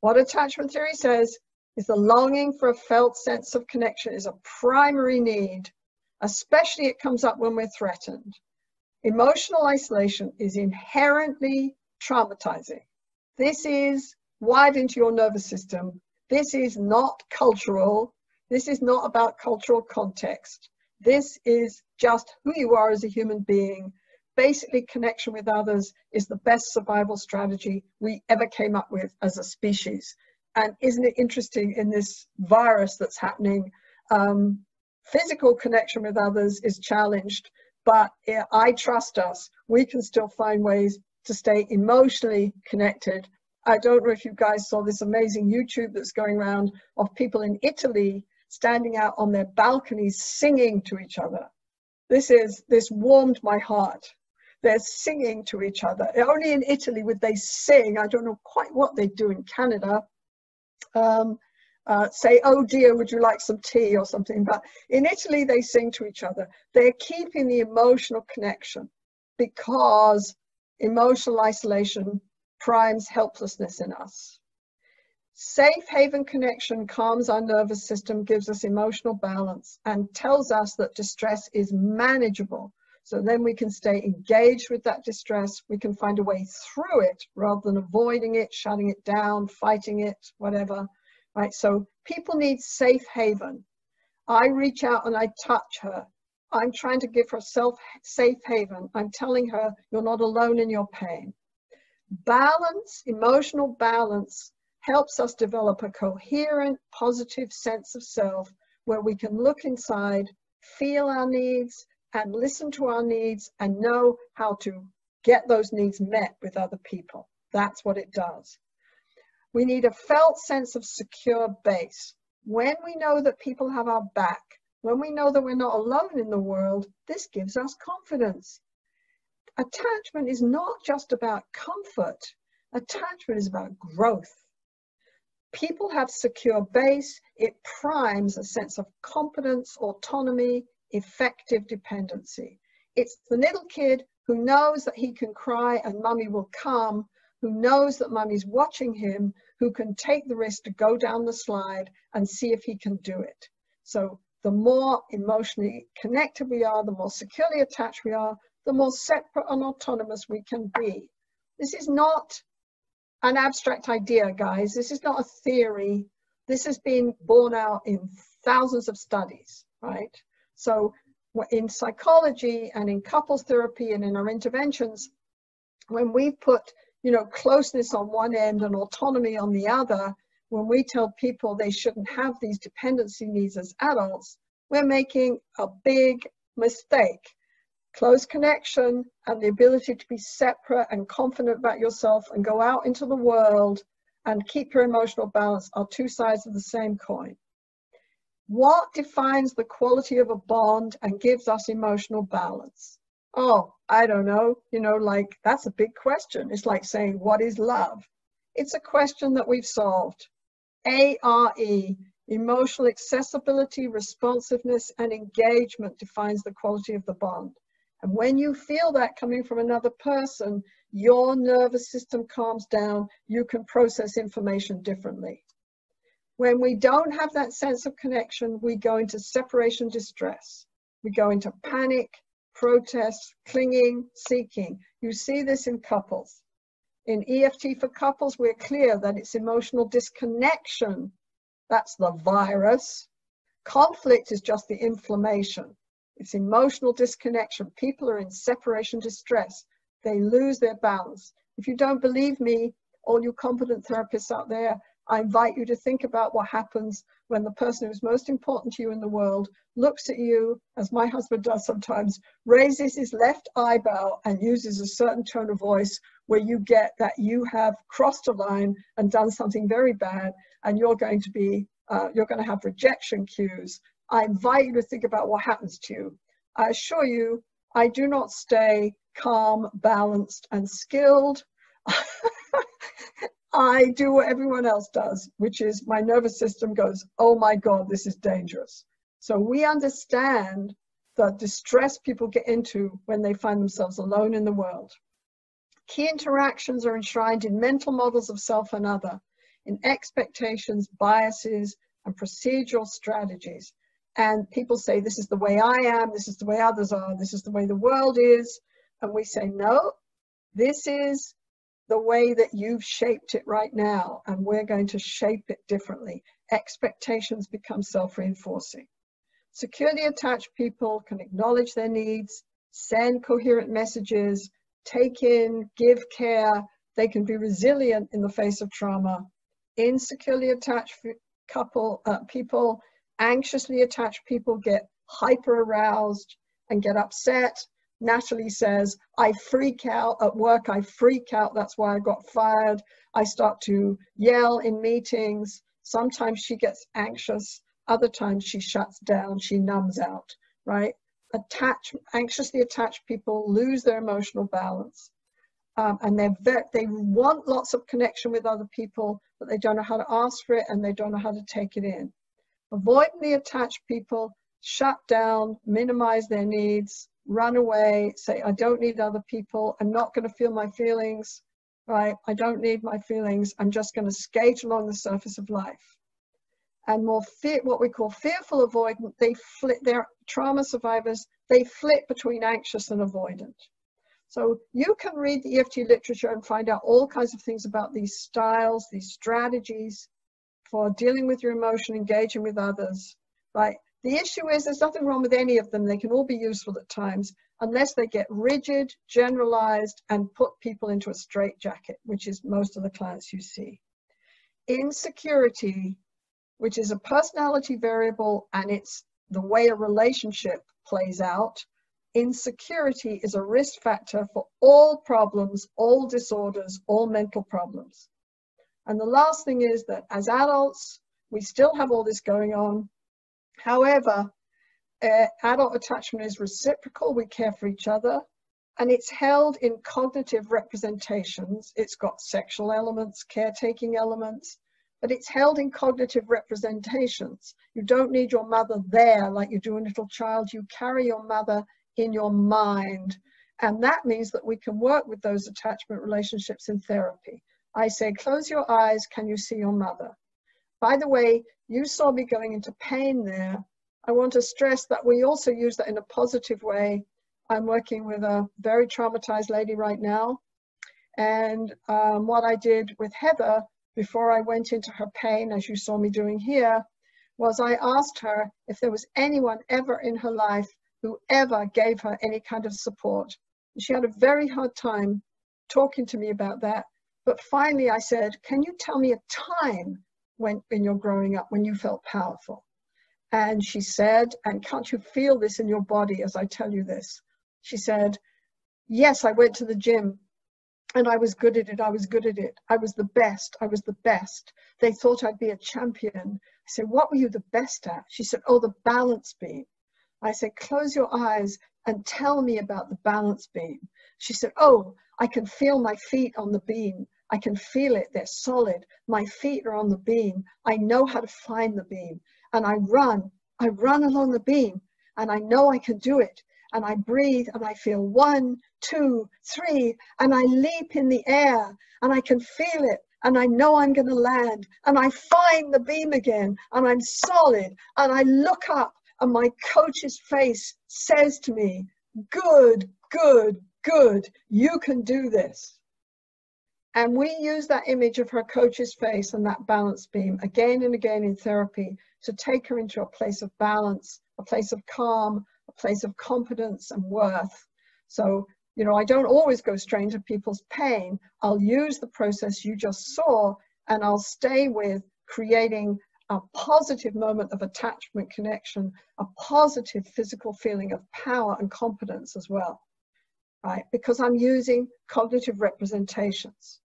What attachment theory says is the longing for a felt sense of connection is a primary need, especially it comes up when we're threatened. Emotional isolation is inherently traumatizing. This is wired into your nervous system. This is not cultural. This is not about cultural context. This is just who you are as a human being. Basically, connection with others is the best survival strategy we ever came up with as a species. And isn't it interesting in this virus that's happening, physical connection with others is challenged, but I trust us. We can still find ways to stay emotionally connected. I don't know if you guys saw this amazing YouTube that's going around of people in Italy standing out on their balconies singing to each other. This warmed my heart. They're singing to each other. Only in Italy would they sing. I don't know quite what they do in Canada. Say, oh dear, would you like some tea or something? But in Italy, they sing to each other. They're keeping the emotional connection because emotional isolation primes helplessness in us. Safe haven connection calms our nervous system, gives us emotional balance, and tells us that distress is manageable. So then we can stay engaged with that distress. We can find a way through it rather than avoiding it, shutting it down, fighting it, whatever. Right? So people need safe haven. I reach out and I touch her. I'm trying to give her safe haven. I'm telling her you're not alone in your pain. Balance, emotional balance, helps us develop a coherent, positive sense of self where we can look inside, feel our needs, and listen to our needs and know how to get those needs met with other people. That's what it does. We need a felt sense of secure base. When we know that people have our back, when we know that we're not alone in the world, this gives us confidence. Attachment is not just about comfort. Attachment is about growth. People have secure base. It primes a sense of competence, autonomy, effective dependency. It's the little kid who knows that he can cry and mummy will come, who knows that mummy's watching him, who can take the risk to go down the slide and see if he can do it. So the more emotionally connected we are, the more securely attached we are, the more separate and autonomous we can be. This is not an abstract idea, guys. This is not a theory. This has been borne out in thousands of studies, right? So in psychology and in couples therapy and in our interventions, when we put, closeness on one end and autonomy on the other, when we tell people they shouldn't have these dependency needs as adults, we're making a big mistake. Close connection and the ability to be separate and confident about yourself and go out into the world and keep your emotional balance are two sides of the same coin. What defines the quality of a bond and gives us emotional balance? Oh, I don't know. That's a big question. It's like saying, what is love? It's a question that we've solved. ARE, emotional accessibility, responsiveness, and engagement defines the quality of the bond. And when you feel that coming from another person, your nervous system calms down. You can process information differently. When we don't have that sense of connection, we go into separation distress. We go into panic, protest, clinging, seeking. You see this in couples. In EFT for couples, we're clear that it's emotional disconnection. That's the virus. Conflict is just the inflammation. It's emotional disconnection. People are in separation distress. They lose their balance. If you don't believe me, all you competent therapists out there, I invite you to think about what happens when the person who's most important to you in the world looks at you, as my husband does sometimes, raises his left eyebrow and uses a certain tone of voice where you get that you have crossed a line and done something very bad, and you're going to have rejection cues. I invite you to think about what happens to you. I assure you, I do not stay calm, balanced, and skilled. I do what everyone else does, which is my nervous system goes, oh my God, this is dangerous. So we understand the distress people get into when they find themselves alone in the world. Key interactions are enshrined in mental models of self and other. in expectations, biases, and procedural strategies. And people say, this is the way I am, this is the way others are, this is the way the world is. And we say, no, this is the way that you've shaped it right now, and we're going to shape it differently. Expectations become self-reinforcing. Securely attached people can acknowledge their needs, send coherent messages, take in, give care. They can be resilient in the face of trauma. Insecurely attached people, anxiously attached people get hyper aroused and get upset. Natalie says, I freak out at work, I freak out, that's why I got fired. I start to yell in meetings. Sometimes she gets anxious, other times she shuts down, she numbs out, right? Anxiously attached people lose their emotional balance. And they want lots of connection with other people, but they don't know how to ask for it and they don't know how to take it in. Avoidantly attached people shut down, minimize their needs, run away, say, I don't need other people, I'm not going to feel my feelings, right? I don't need my feelings, I'm just going to skate along the surface of life. And what we call fearful avoidant, they're trauma survivors, they flip between anxious and avoidant. So you can read the EFT literature and find out all kinds of things about these styles, these strategies for dealing with your emotion, engaging with others, right? The issue is there's nothing wrong with any of them. They can all be useful at times, unless they get rigid, generalized, and put people into a straitjacket, which is most of the clients you see. Insecurity, which is a personality variable, and it's the way a relationship plays out. Insecurity is a risk factor for all problems, all disorders, all mental problems. And the last thing is that as adults, we still have all this going on. However, adult attachment is reciprocal. We care for each other, and it's held in cognitive representations. It's got sexual elements, caretaking elements, but it's held in cognitive representations. You don't need your mother there like you do a little child. You carry your mother in your mind, and that means that we can work with those attachment relationships in therapy. I say, close your eyes, can you see your mother? By the way, you saw me going into pain there. I want to stress that we also use that in a positive way. I'm working with a very traumatized lady right now. And what I did with Heather before I went into her pain, as you saw me doing here, was I asked her if there was anyone ever in her life who ever gave her any kind of support. And she had a very hard time talking to me about that. But finally I said, can you tell me a time when you're growing up, when you felt powerful? And she said, and can't you feel this in your body as I tell you this? She said, yes, I went to the gym and I was good at it. I was good at it. I was the best. I was the best. They thought I'd be a champion. I said, what were you the best at? She said, oh, the balance beam. I said, close your eyes and tell me about the balance beam. She said, oh, I can feel my feet on the beam. I can feel it, they're solid. My feet are on the beam. I know how to find the beam. And I run along the beam, and I know I can do it. And I breathe and I feel 1, 2, 3, and I leap in the air and I can feel it. And I know I'm going to land, and I find the beam again, and I'm solid. And I look up, and my coach's face says to me, good, good, good, you can do this. And we use that image of her coach's face and that balance beam again and again in therapy to take her into a place of balance, a place of calm, a place of competence and worth. So, you know, I don't always go straight into people's pain. I'll use the process you just saw, and I'll stay with creating a positive moment of attachment connection, a positive physical feeling of power and competence as well, right? Because I'm using cognitive representations.